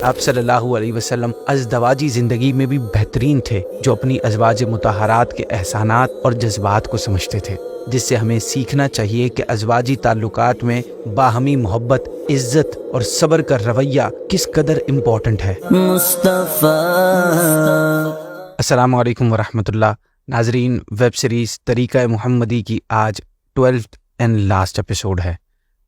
آپ صلی اللہ علیہ وسلم ازدواجی زندگی میں بھی بہترین تھے، جو اپنی ازواج مطہرات کے احسانات اور جذبات کو سمجھتے تھے، جس سے ہمیں سیکھنا چاہیے کہ ازواجی تعلقات میں باہمی محبت، عزت اور صبر کا رویہ کس قدر امپورٹنٹ ہے۔ السلام علیکم ورحمۃ اللہ۔ ناظرین، ویب سیریز طریقہ محمدی کی آج 12th اینڈ لاسٹ ایپیسوڈ ہے۔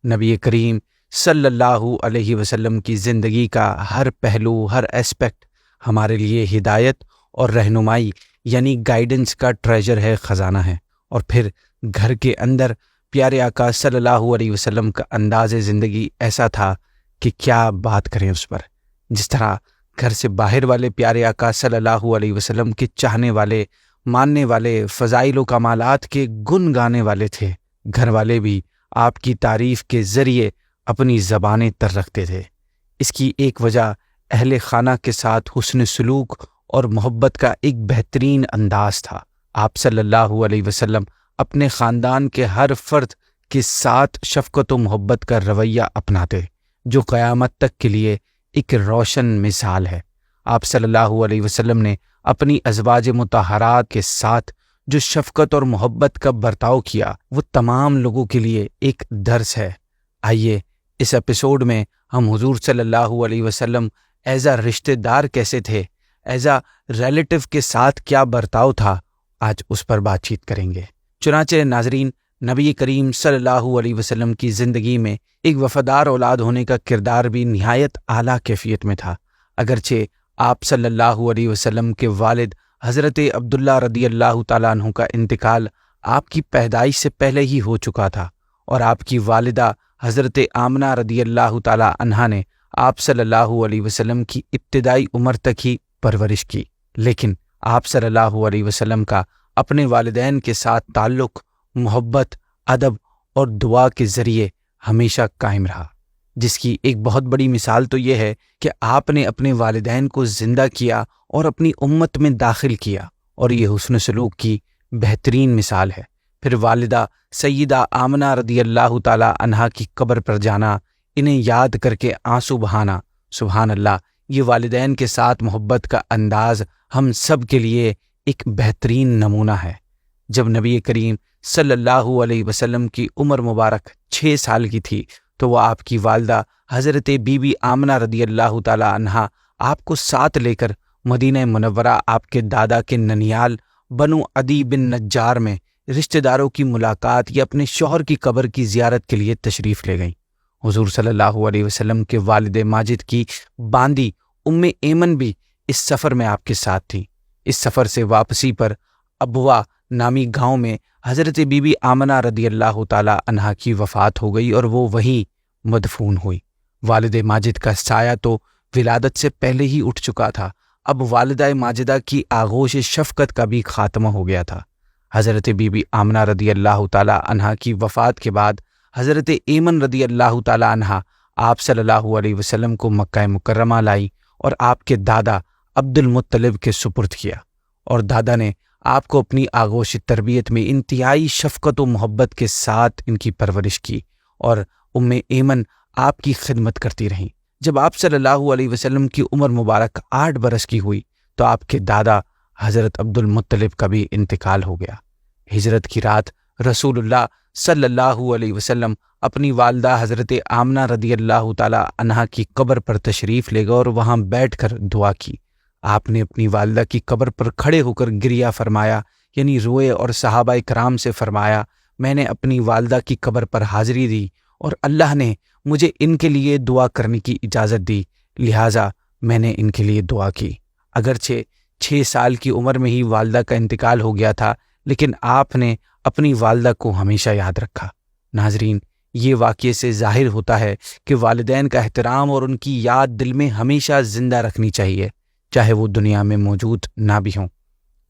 نبی کریم صلی اللہ علیہ وسلم کی زندگی کا ہر پہلو، ہر ایسپیکٹ ہمارے لیے ہدایت اور رہنمائی یعنی گائیڈنس کا ٹریجر ہے، خزانہ ہے۔ اور پھر گھر کے اندر پیارے آقا صلی اللہ علیہ وسلم کا انداز زندگی ایسا تھا کہ کیا بات کریں اس پر۔ جس طرح گھر سے باہر والے پیارے آقا صلی اللہ علیہ وسلم کے چاہنے والے، ماننے والے، فضائل و کمالات کے گن گانے والے تھے، گھر والے بھی آپ کی تعریف کے ذریعے اپنی زبانیں تر رکھتے تھے۔ اس کی ایک وجہ اہل خانہ کے ساتھ حسن سلوک اور محبت کا ایک بہترین انداز تھا۔ آپ صلی اللہ علیہ وسلم اپنے خاندان کے ہر فرد کے ساتھ شفقت و محبت کا رویہ اپناتے، جو قیامت تک کے لیے ایک روشن مثال ہے۔ آپ صلی اللہ علیہ وسلم نے اپنی ازواج مطہرات کے ساتھ جو شفقت اور محبت کا برتاؤ کیا، وہ تمام لوگوں کے لیے ایک درس ہے۔ آئیے اس ایپیسوڈ میں ہم حضور صلی اللہ علیہ وسلم ایز اے رشتہ دار کیسے تھے، ایز اے ریلیٹو کے ساتھ کیا برتاؤ تھا، آج اس پر بات چیت کریں گے۔ چنانچہ ناظرین، نبی کریم صلی اللہ علیہ وسلم کی زندگی میں ایک وفادار اولاد ہونے کا کردار بھی نہایت اعلیٰ کیفیت میں تھا۔ اگرچہ آپ صلی اللہ علیہ وسلم کے والد حضرت عبداللہ رضی اللہ تعالیٰ عنہ کا انتقال آپ کی پیدائش سے پہلے ہی ہو چکا تھا، اور آپ کی والدہ حضرت آمنہ رضی اللہ تعالیٰ عنہا نے آپ صلی اللہ علیہ وسلم کی ابتدائی عمر تک ہی پرورش کی، لیکن آپ صلی اللہ علیہ وسلم کا اپنے والدین کے ساتھ تعلق محبت، ادب اور دعا کے ذریعے ہمیشہ قائم رہا، جس کی ایک بہت بڑی مثال تو یہ ہے کہ آپ نے اپنے والدین کو زندہ کیا اور اپنی امت میں داخل کیا، اور یہ حسن سلوک کی بہترین مثال ہے۔ پھر والدہ سیدہ آمنہ رضی اللہ تعالیٰ عنہا کی قبر پر جانا، انہیں یاد کر کے آنسو بہانا، سبحان اللہ، یہ والدین کے ساتھ محبت کا انداز ہم سب کے لیے ایک بہترین نمونہ ہے۔ جب نبی کریم صلی اللہ علیہ وسلم کی عمر مبارک 6 سال کی تھی تو وہ آپ کی والدہ حضرت بی بی آمنہ رضی اللہ تعالیٰ عنہا آپ کو ساتھ لے کر مدینہ منورہ آپ کے دادا کے ننیال بنو عدی بن نجار میں رشتہ داروں کی ملاقات یا اپنے شوہر کی قبر کی زیارت کے لیے تشریف لے گئیں۔ حضور صلی اللہ علیہ وسلم کے والد ماجد کی باندی ایمن بھی اس سفر میں آپ کے ساتھ تھی۔ اس سفر سے واپسی پر ابوا نامی گاؤں میں حضرت بی بی آمنہ رضی اللہ تعالیٰ عنہا کی وفات ہو گئی اور وہ وہیں مدفون ہوئی۔ والد ماجد کا سایہ تو ولادت سے پہلے ہی اٹھ چکا تھا، اب والدہ ماجدہ کی آغوش شفقت کا بھی خاتمہ ہو گیا تھا۔ حضرت بی بی آمنہ رضی اللہ تعالیٰ عنہا کی وفات کے بعد حضرت ایمن رضی اللہ تعالیٰ عنہا آپ صلی اللہ علیہ وسلم کو مکہ مکرمہ لائی اور آپ کے دادا عبد المطلب کے سپرد کیا، اور دادا نے آپ کو اپنی آغوش تربیت میں انتہائی شفقت و محبت کے ساتھ ان کی پرورش کی، اور ایمن آپ کی خدمت کرتی رہیں۔ جب آپ صلی اللہ علیہ وسلم کی عمر مبارک 8 برس کی ہوئی تو آپ کے دادا حضرت عبد المطلب کا بھی انتقال ہو گیا۔ ہجرت کی رات رسول اللہ صلی اللہ علیہ وسلم اپنی والدہ حضرت آمنہ رضی اللہ تعالیٰ عنہا کی قبر پر تشریف لے گئے اور وہاں بیٹھ کر دعا کی۔ آپ نے اپنی والدہ کی قبر پر کھڑے ہو کر گریہ فرمایا، یعنی روئے، اور صحابہ کرام سے فرمایا، میں نے اپنی والدہ کی قبر پر حاضری دی اور اللہ نے مجھے ان کے لیے دعا کرنے کی اجازت دی، لہٰذا میں نے ان کے لیے دعا کی۔ اگرچہ 6 سال کی عمر میں ہی والدہ کا انتقال ہو گیا تھا، لیکن آپ نے اپنی والدہ کو ہمیشہ یاد رکھا۔ ناظرین، یہ واقعے سے ظاہر ہوتا ہے کہ والدین کا احترام اور ان کی یاد دل میں ہمیشہ زندہ رکھنی چاہیے، چاہے وہ دنیا میں موجود نہ بھی ہوں۔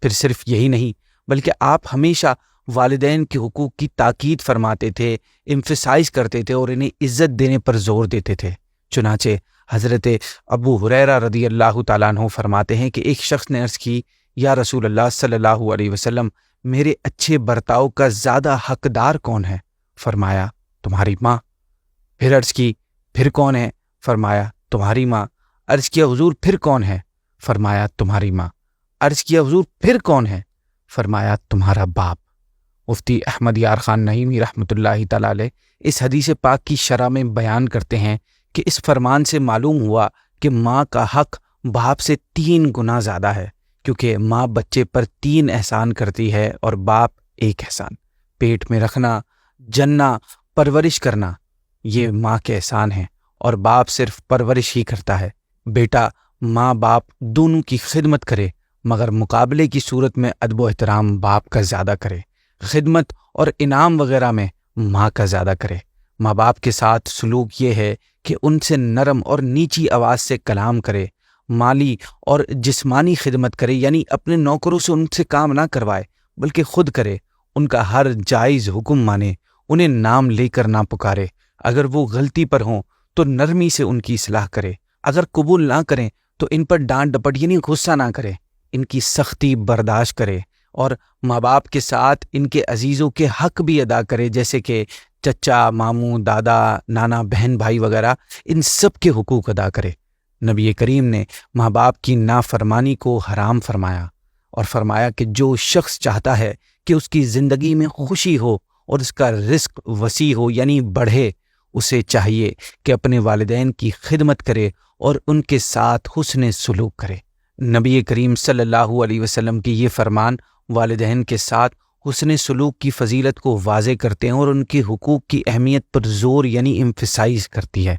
پھر صرف یہی نہیں بلکہ آپ ہمیشہ والدین کے حقوق کی تاکید فرماتے تھے، ایمفیسائز کرتے تھے اور انہیں عزت دینے پر زور دیتے تھے۔ چنانچہ حضرت ابو ہریرہ رضی اللہ تعالیٰ عنہ فرماتے ہیں کہ ایک شخص نے عرض کی، یا رسول اللہ صلی اللہ علیہ وسلم، میرے اچھے برتاؤ کا زیادہ حقدار کون ہے؟ فرمایا، تمہاری ماں۔ پھر عرض کی، پھر کون ہے؟ فرمایا تمہاری ماں۔ عرض کیا حضور پھر کون ہے؟ فرمایا تمہاری ماں۔ عرض کیا حضور پھر کون ہے؟ فرمایا تمہارا باپ۔ مفتی احمد یار خان نعیمی رحمۃ اللہ تعالی علیہ اس حدیث پاک کی شرح میں بیان کرتے ہیں کہ اس فرمان سے معلوم ہوا کہ ماں کا حق باپ سے 3 گنا زیادہ ہے، کیونکہ ماں بچے پر 3 احسان کرتی ہے اور باپ 1 احسان۔ پیٹ میں رکھنا، جننا، پرورش کرنا، یہ ماں کے احسان ہیں، اور باپ صرف پرورش ہی کرتا ہے۔ بیٹا ماں باپ دونوں کی خدمت کرے، مگر مقابلے کی صورت میں ادب و احترام باپ کا زیادہ کرے، خدمت اور انعام وغیرہ میں ماں کا زیادہ کرے۔ ماں باپ کے ساتھ سلوک یہ ہے کہ ان سے نرم اور نیچی آواز سے کلام کرے، مالی اور جسمانی خدمت کرے، یعنی اپنے نوکروں سے ان سے کام نہ کروائے بلکہ خود کرے، ان کا ہر جائز حکم مانے، انہیں نام لے کر نہ پکارے، اگر وہ غلطی پر ہوں تو نرمی سے ان کی اصلاح کرے، اگر قبول نہ کریں تو ان پر ڈانٹ ڈپٹ یعنی غصہ نہ کرے، ان کی سختی برداشت کرے، اور ماں باپ کے ساتھ ان کے عزیزوں کے حق بھی ادا کرے، جیسے کہ چچا، ماموں، دادا، نانا، بہن، بھائی وغیرہ، ان سب کے حقوق ادا کرے۔ نبی کریم نے ماں باپ کی نافرمانی کو حرام فرمایا اور فرمایا کہ جو شخص چاہتا ہے کہ اس کی زندگی میں خوشی ہو اور اس کا رزق وسیع ہو یعنی بڑھے، اسے چاہیے کہ اپنے والدین کی خدمت کرے اور ان کے ساتھ حسن سلوک کرے۔ نبی کریم صلی اللہ علیہ وسلم کی یہ فرمان والدین کے ساتھ حسن سلوک کی فضیلت کو واضح کرتے ہیں اور ان کے حقوق کی اہمیت پر زور یعنی ایمفیسائز کرتی ہے۔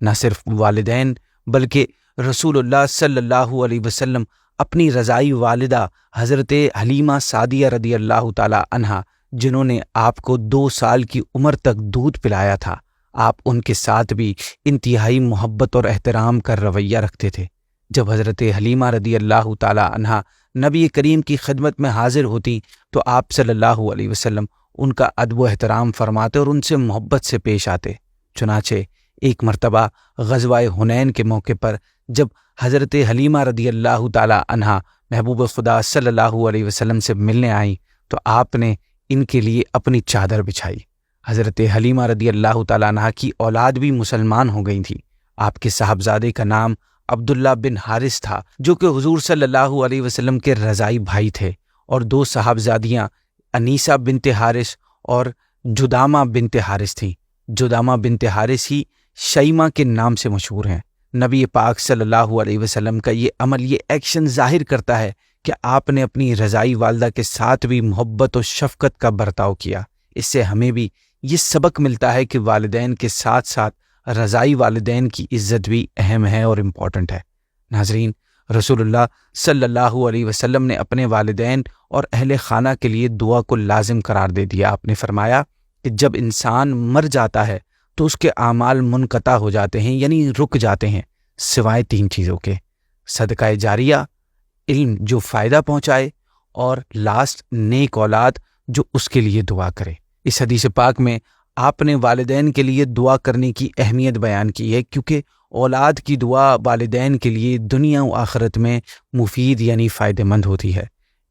نہ صرف والدین بلکہ رسول اللہ صلی اللہ علیہ وسلم اپنی رضائی والدہ حضرت حلیمہ سعدیہ رضی اللہ تعالی عنہا، جنہوں نے آپ کو 2 سال کی عمر تک دودھ پلایا تھا، آپ ان کے ساتھ بھی انتہائی محبت اور احترام کا رویہ رکھتے تھے۔ جب حضرت حلیمہ رضی اللہ تعالی عنہا نبی کریم کی خدمت میں حاضر ہوتی تو آپ صلی اللہ علیہ وسلم ان کا ادب و احترام فرماتے اور ان سے محبت سے پیش آتے۔ چنانچہ ایک مرتبہ غزوہ حنین کے موقع پر جب حضرت حلیمہ رضی اللہ تعالی عنہا محبوب خدا صلی اللہ علیہ وسلم سے ملنے آئیں تو آپ نے ان کے لیے اپنی چادر بچھائی۔ حضرت حلیمہ رضی اللہ تعالی عنہا کی اولاد بھی مسلمان ہو گئی تھی۔ آپ کے صاحبزادے کا نام عبداللہ بن حارث تھا، جو کہ حضور صلی اللہ علیہ وسلم کے رضائی بھائی تھے، اور 2 صاحبزادیاں انیسہ بنت حارث اور جدامہ بنت حارث تھیں۔ جدامہ بنت حارث ہی شیمہ کے نام سے مشہور ہیں۔ نبی پاک صلی اللہ علیہ وسلم کا یہ عمل، یہ ایکشن ظاہر کرتا ہے کہ آپ نے اپنی رضائی والدہ کے ساتھ بھی محبت و شفقت کا برتاؤ کیا۔ اس سے ہمیں بھی یہ سبق ملتا ہے کہ والدین کے ساتھ ساتھ رضائی والدین کی عزت بھی اہم ہے اور امپورٹنٹ ہے۔ ناظرین، رسول اللہ صلی اللہ علیہ وسلم نے اپنے والدین اور اہل خانہ کے لیے دعا کو لازم قرار دے دیا۔ آپ نے فرمایا کہ جب انسان مر جاتا ہے تو اس کے اعمال منقطع ہو جاتے ہیں یعنی رک جاتے ہیں، سوائے 3 چیزوں کے: صدقہ جاریہ، علم جو فائدہ پہنچائے، اور لاسٹ نیک اولاد جو اس کے لیے دعا کرے۔ اس حدیث پاک میں آپ نے والدین کے لیے دعا کرنے کی اہمیت بیان کی ہے، کیونکہ اولاد کی دعا والدین کے لیے دنیا و آخرت میں مفید یعنی فائدہ مند ہوتی ہے۔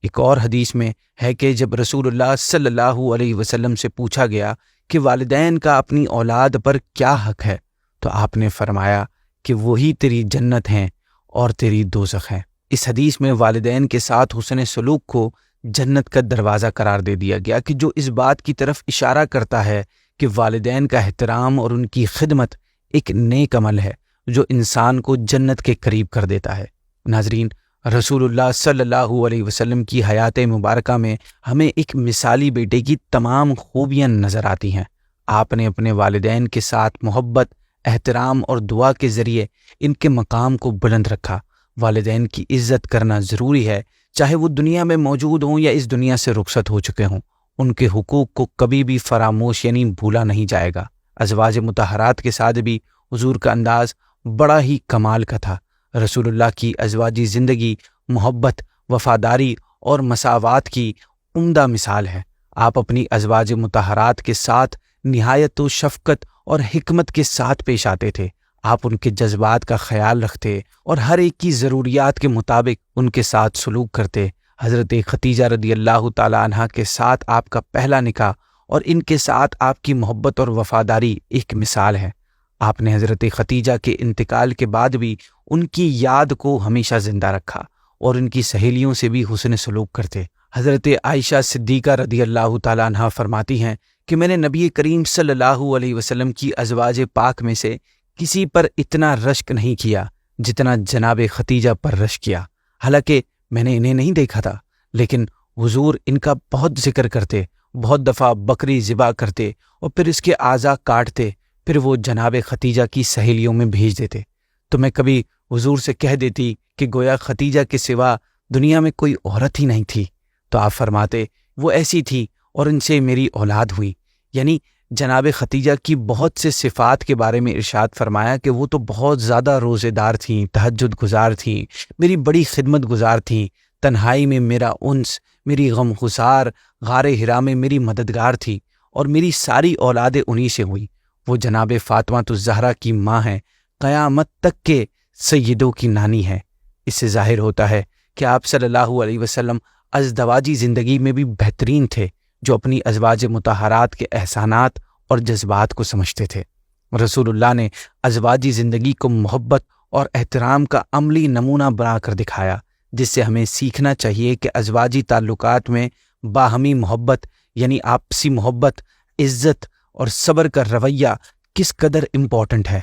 ایک اور حدیث میں ہے کہ جب رسول اللہ صلی اللہ علیہ وسلم سے پوچھا گیا کہ والدین کا اپنی اولاد پر کیا حق ہے، تو آپ نے فرمایا کہ وہی تیری جنت ہیں اور تیری دوزخ ہیں۔ اس حدیث میں والدین کے ساتھ حسن سلوک کو جنت کا دروازہ قرار دے دیا گیا، کہ جو اس بات کی طرف اشارہ کرتا ہے کہ والدین کا احترام اور ان کی خدمت ایک نیک عمل ہے جو انسان کو جنت کے قریب کر دیتا ہے۔ ناظرین، رسول اللہ صلی اللہ علیہ وسلم کی حیات مبارکہ میں ہمیں ایک مثالی بیٹے کی تمام خوبیاں نظر آتی ہیں۔ آپ نے اپنے والدین کے ساتھ محبت، احترام اور دعا کے ذریعے ان کے مقام کو بلند رکھا۔ والدین کی عزت کرنا ضروری ہے، چاہے وہ دنیا میں موجود ہوں یا اس دنیا سے رخصت ہو چکے ہوں۔ ان کے حقوق کو کبھی بھی فراموش یعنی بھولا نہیں جائے گا۔ ازواج مطہرات کے ساتھ بھی حضور کا انداز بڑا ہی کمال کا تھا۔ رسول اللہ کی ازواجی زندگی محبت، وفاداری اور مساوات کی عمدہ مثال ہے۔ آپ اپنی ازواج مطہرات کے ساتھ نہایت و شفقت اور حکمت کے ساتھ پیش آتے تھے۔ آپ ان کے جذبات کا خیال رکھتے اور ہر ایک کی ضروریات کے مطابق ان کے ساتھ سلوک کرتے۔ حضرت ختیجہ رضی اللہ تعالی عنہا کے ساتھ آپ کا پہلا نکاح اور ان کے ساتھ آپ کی محبت اور وفاداری ایک مثال ہے۔ آپ نے حضرت ختیجہ کے انتقال کے بعد بھی ان کی یاد کو ہمیشہ زندہ رکھا اور ان کی سہیلیوں سے بھی حسن سلوک کرتے۔ حضرت عائشہ صدیقہ رضی اللہ تعالیٰ عنہا فرماتی ہیں کہ میں نے نبی کریم صلی اللہ علیہ وسلم کی ازواج پاک میں سے کسی پر اتنا رشک نہیں کیا جتنا جناب ختیجہ پر رشک کیا۔ حالانکہ میں نے انہیں نہیں دیکھا تھا، لیکن حضور ان کا بہت ذکر کرتے، بہت دفعہ بکری ذبح کرتے اور پھر اس کے اعضاء کاٹتے، پھر وہ جناب ختیجہ کی سہیلیوں میں بھیج دیتے۔ تو میں کبھی حضور سے کہہ دیتی کہ گویا ختیجہ کے سوا دنیا میں کوئی عورت ہی نہیں تھی، تو آپ فرماتے وہ ایسی تھی اور ان سے میری اولاد ہوئی۔ یعنی جناب ختیجہ کی بہت سے صفات کے بارے میں ارشاد فرمایا کہ وہ تو بہت زیادہ روزے دار تھیں، تہجد گزار تھیں، میری بڑی خدمت گزار تھیں، تنہائی میں میرا انس، میری غم گسار، غار حرا میں میری مددگار تھی، اور میری ساری اولادیں انہی سے ہوئی۔ وہ جناب فاطمہ الزہرا کی ماں ہیں، قیامت تک کے سیدوں کی نانی ہے۔ اس سے ظاہر ہوتا ہے کہ آپ صلی اللہ علیہ وسلم ازدواجی زندگی میں بھی بہترین تھے، جو اپنی ازواج مطہرات کے احسانات اور جذبات کو سمجھتے تھے۔ رسول اللہ نے ازواجی زندگی کو محبت اور احترام کا عملی نمونہ بنا کر دکھایا، جس سے ہمیں سیکھنا چاہیے کہ ازواجی تعلقات میں باہمی محبت یعنی آپسی محبت، عزت اور صبر کا رویہ کس قدر امپورٹنٹ ہے۔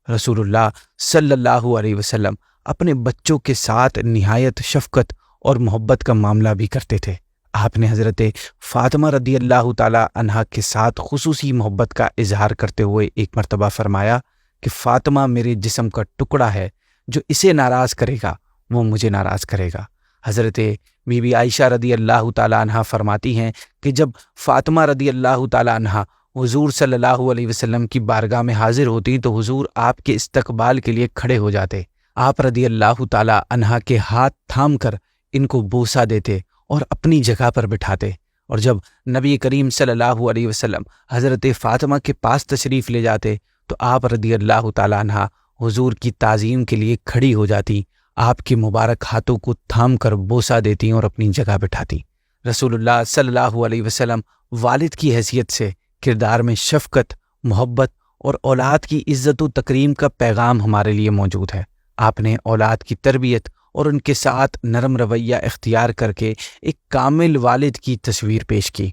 رسول اللہ صلی اللہ علیہ وسلم اپنے بچوں کے ساتھ نہایت شفقت اور محبت کا معاملہ بھی کرتے تھے۔ آپ نے حضرت فاطمہ رضی اللہ تعالی عنہا کے ساتھ خصوصی محبت کا اظہار کرتے ہوئے ایک مرتبہ فرمایا کہ فاطمہ میرے جسم کا ٹکڑا ہے، جو اسے ناراض کرے گا وہ مجھے ناراض کرے گا۔ حضرت بی بی عائشہ رضی اللہ تعالی عنہا فرماتی ہیں کہ جب فاطمہ رضی اللہ تعالی عنہا حضور صلی اللہ علیہ وسلم کی بارگاہ میں حاضر ہوتی تو حضور آپ کے استقبال کے لیے کھڑے ہو جاتے۔ آپ رضی اللہ تعالی عنہا کے ہاتھ تھام کر ان کو بوسہ دیتے اور اپنی جگہ پر بٹھاتے، اور جب نبی کریم صلی اللہ علیہ وسلم حضرت فاطمہ کے پاس تشریف لے جاتے تو آپ رضی اللہ تعالی عنہا حضور کی تعظیم کے لیے کھڑی ہو جاتی، آپ کے مبارک ہاتھوں کو تھام کر بوسہ دیتی اور اپنی جگہ بٹھاتی۔ رسول اللہ صلی اللہ علیہ وسلم والد کی حیثیت سے کردار میں شفقت، محبت اور اولاد کی عزت و تکریم کا پیغام ہمارے لیے موجود ہے۔ آپ نے اولاد کی تربیت اور ان کے ساتھ نرم رویہ اختیار کر کے ایک کامل والد کی تصویر پیش کی۔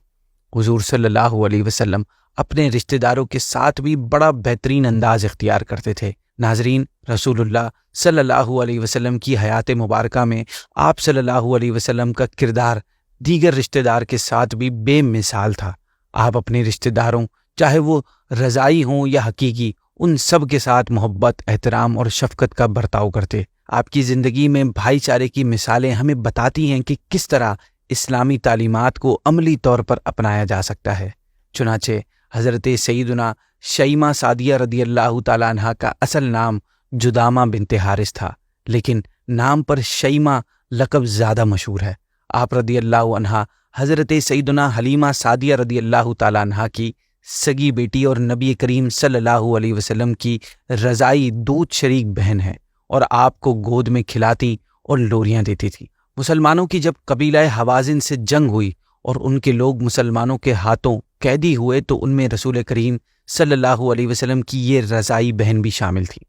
حضور صلی اللہ علیہ وسلم اپنے رشتہ داروں کے ساتھ بھی بڑا بہترین انداز اختیار کرتے تھے۔ ناظرین، رسول اللہ صلی اللہ علیہ وسلم کی حیات مبارکہ میں آپ صلی اللہ علیہ وسلم کا کردار دیگر رشتہ دار کے ساتھ بھی بے مثال تھا۔ آپ اپنے رشتہ داروں، چاہے وہ رضائی ہوں یا حقیقی، ان سب کے ساتھ محبت، احترام اور شفقت کا برتاؤ کرتے۔ آپ کی زندگی میں بھائی چارے کی مثالیں ہمیں بتاتی ہیں کہ کس طرح اسلامی تعلیمات کو عملی طور پر اپنایا جا سکتا ہے۔ چنانچہ حضرت سیدنا شیمہ سعدیہ رضی اللہ تعالیٰ عنہ کا اصل نام جدامہ بنت حارث تھا، لیکن نام پر شیمہ لقب زیادہ مشہور ہے۔ آپ رضی اللہ عنہ حضرت سیدنا حلیمہ سعدیہ رضی اللہ تعالیٰ عنہ کی سگی بیٹی اور نبی کریم صلی اللہ علیہ وسلم کی رضائی دودھ شریک بہن ہے، اور آپ کو گود میں کھلاتی اور لوریاں دیتی تھی۔ مسلمانوں کی جب قبیلہ حوازن سے جنگ ہوئی اور ان کے لوگ مسلمانوں کے ہاتھوں قیدی ہوئے تو ان میں رسول کریم صلی اللہ علیہ وسلم کی یہ رضائی بہن بھی شامل تھی۔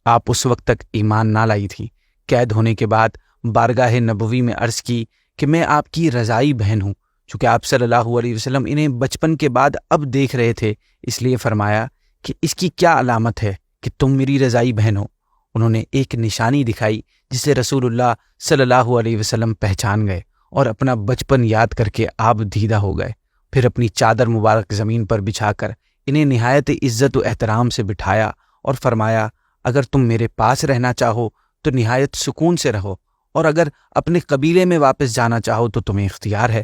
آپ اس وقت تک ایمان نہ لائی تھی۔ قید ہونے کے بعد بارگاہ نبوی میں عرض کی کہ میں آپ کی رضائی بہن ہوں۔ چونکہ آپ صلی اللہ علیہ وسلم انہیں بچپن کے بعد اب دیکھ رہے تھے، اس لیے فرمایا کہ اس کی کیا علامت ہے کہ تم میری رضائی بہن ہو؟ انہوں نے ایک نشانی دکھائی جسے رسول اللہ صلی اللہ علیہ وسلم پہچان گئے اور اپنا بچپن یاد کر کے آپ دیدہ ہو گئے۔ پھر اپنی چادر مبارک زمین پر بچھا کر انہیں نہایت عزت و احترام سے بٹھایا اور فرمایا، اگر تم میرے پاس رہنا چاہو تو نہایت سکون سے رہو، اور اگر اپنے قبیلے میں واپس جانا چاہو تو تمہیں اختیار ہے۔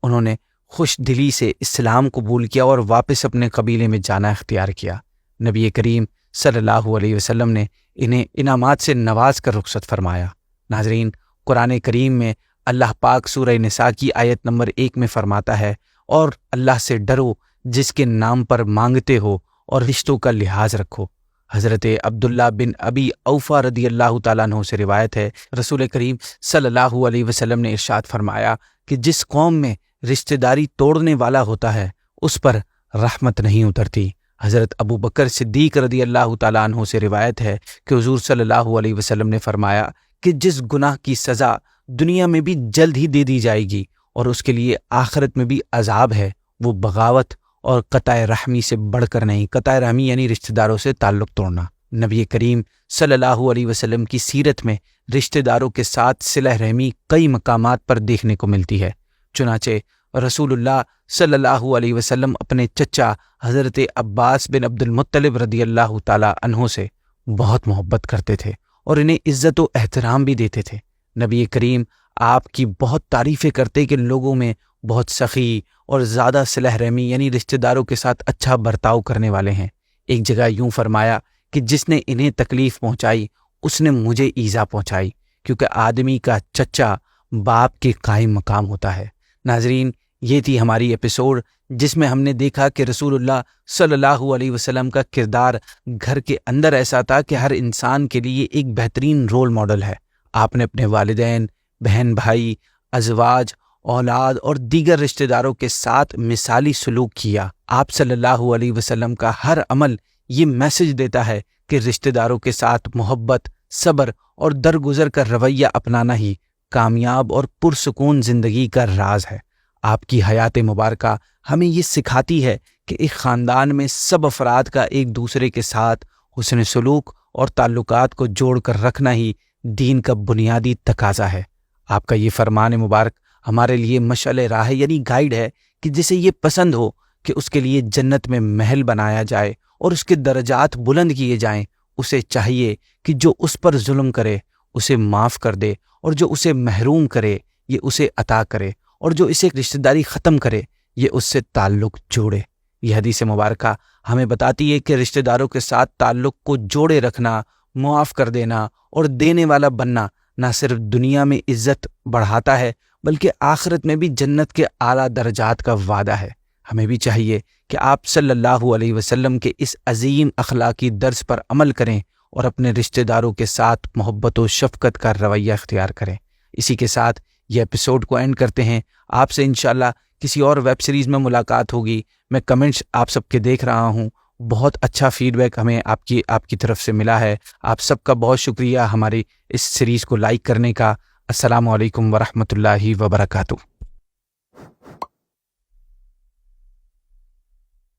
انہوں نے خوش دلی سے اسلام قبول کیا اور واپس اپنے قبیلے میں جانا اختیار کیا۔ نبی کریم صلی اللہ علیہ وسلم نے انہیں انعامات سے نواز کر رخصت فرمایا۔ ناظرین، قرآن کریم میں اللہ پاک سورہ نساء کی آیت نمبر 1 میں فرماتا ہے، اور اللہ سے ڈرو جس کے نام پر مانگتے ہو اور رشتوں کا لحاظ رکھو۔ حضرت عبداللہ بن ابی اوفا رضی اللہ تعالیٰ عنہ سے روایت ہے، رسول کریم صلی اللہ علیہ وسلم نے ارشاد فرمایا کہ جس قوم میں رشتہ داری توڑنے والا ہوتا ہے اس پر رحمت نہیں اترتی۔ حضرت ابو بکر صدیق رضی اللہ تعالیٰ عنہ سے روایت ہے کہ حضور صلی اللہ علیہ وسلم نے فرمایا کہ جس گناہ کی سزا دنیا میں بھی جلد ہی دے دی جائے گی اور اس کے لیے آخرت میں بھی عذاب ہے، وہ بغاوت اور قطع رحمی سے بڑھ کر نہیں۔ قطع رحمی یعنی رشتہ داروں سے تعلق توڑنا۔ نبی کریم صلی اللہ علیہ وسلم کی سیرت میں رشتہ داروں کے ساتھ صلہ رحمی کئی مقامات پر دیکھنے کو ملتی ہے۔ چنانچہ رسول اللہ صلی اللہ علیہ وسلم اپنے چچا حضرت عباس بن عبد المطلب رضی اللہ تعالیٰ عنہ سے بہت محبت کرتے تھے اور انہیں عزت و احترام بھی دیتے تھے۔ نبی کریم آپ کی بہت تعریفیں کرتے کہ لوگوں میں بہت سخی اور زیادہ صلہ رحمی یعنی رشتہ داروں کے ساتھ اچھا برتاؤ کرنے والے ہیں۔ ایک جگہ یوں فرمایا کہ جس نے انہیں تکلیف پہنچائی اس نے مجھے ایذا پہنچائی، کیونکہ آدمی کا چچا باپ کے قائم مقام ہوتا ہے۔ ناظرین، یہ تھی ہماری ایپیسوڈ جس میں ہم نے دیکھا کہ رسول اللہ صلی اللہ علیہ وسلم کا کردار گھر کے اندر ایسا تھا کہ ہر انسان کے لیے ایک بہترین رول ماڈل ہے۔ آپ نے اپنے والدین، بہن بھائی، ازواج، اولاد اور دیگر رشتہ داروں کے ساتھ مثالی سلوک کیا۔ آپ صلی اللہ علیہ وسلم کا ہر عمل یہ میسج دیتا ہے کہ رشتہ داروں کے ساتھ محبت، صبر اور درگزر کا رویہ اپنانا ہی کامیاب اور پرسکون زندگی کا راز ہے۔ آپ کی حیات مبارکہ ہمیں یہ سکھاتی ہے کہ ایک خاندان میں سب افراد کا ایک دوسرے کے ساتھ حسن سلوک اور تعلقات کو جوڑ کر رکھنا ہی دین کا بنیادی تقاضا ہے۔ آپ کا یہ فرمان مبارک ہمارے لیے مشعل راہ یعنی گائیڈ ہے کہ جسے یہ پسند ہو کہ اس کے لیے جنت میں محل بنایا جائے اور اس کے درجات بلند کیے جائیں، اسے چاہیے کہ جو اس پر ظلم کرے اسے معاف کر دے، اور جو اسے محروم کرے یہ اسے عطا کرے، اور جو اسے رشتہ داری ختم کرے یہ اس سے تعلق جوڑے۔ یہ حدیث مبارکہ ہمیں بتاتی ہے کہ رشتہ داروں کے ساتھ تعلق کو جوڑے رکھنا، معاف کر دینا اور دینے والا بننا نہ صرف دنیا میں عزت بڑھاتا ہے بلکہ آخرت میں بھی جنت کے اعلیٰ درجات کا وعدہ ہے۔ ہمیں بھی چاہیے کہ آپ صلی اللہ علیہ وسلم کے اس عظیم اخلاقی درس پر عمل کریں اور اپنے رشتہ داروں کے ساتھ محبت و شفقت کا رویہ اختیار کریں۔ اسی کے ساتھ یہ ایپیسوڈ کو اینڈ کرتے ہیں۔ آپ سے انشاءاللہ کسی اور ویب سیریز میں ملاقات ہوگی۔ میں کمنٹس آپ سب کے دیکھ رہا ہوں، بہت اچھا فیڈ بیک ہمیں آپ کی طرف سے ملا ہے۔ آپ سب کا بہت شکریہ ہماری اس سیریز کو لائک کرنے کا۔ السلام علیکم ورحمۃ اللہ وبرکاتہ۔